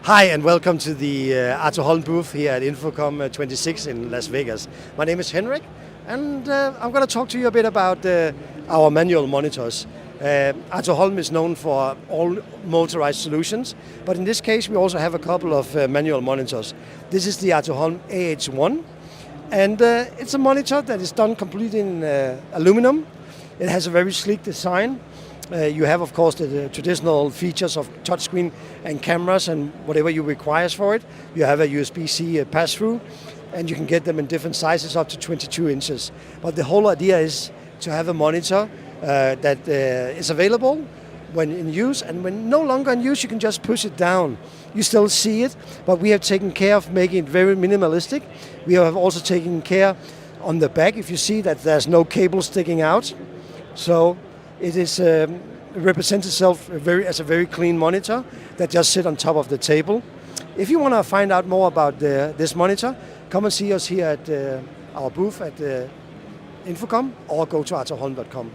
Hi and welcome to the Holm booth here at InfoComm 26 in Las Vegas. My name is Henrik and I'm going to talk to you a bit about our manual monitors. Holm is known for all motorized solutions, but in this case we also have a couple of manual monitors. This is the Holm AH1 and it's a monitor that is done completely in aluminum. It has a very sleek design. You have, of course, the traditional features of touchscreen and cameras and whatever you require for it. You have a USB-C pass-through, and you can get them in different sizes up to 22 inches. But the whole idea is to have a monitor that is available when in use, and when no longer in use, you can just push it down. You still see it, but we have taken care of making it very minimalistic. We have also taken care on the back, if you see that there's no cable sticking out. So it is represents itself as a very clean monitor that just sits on top of the table. If you want to find out more about this monitor, come and see us here at our booth at InfoComm or go to atholm.com.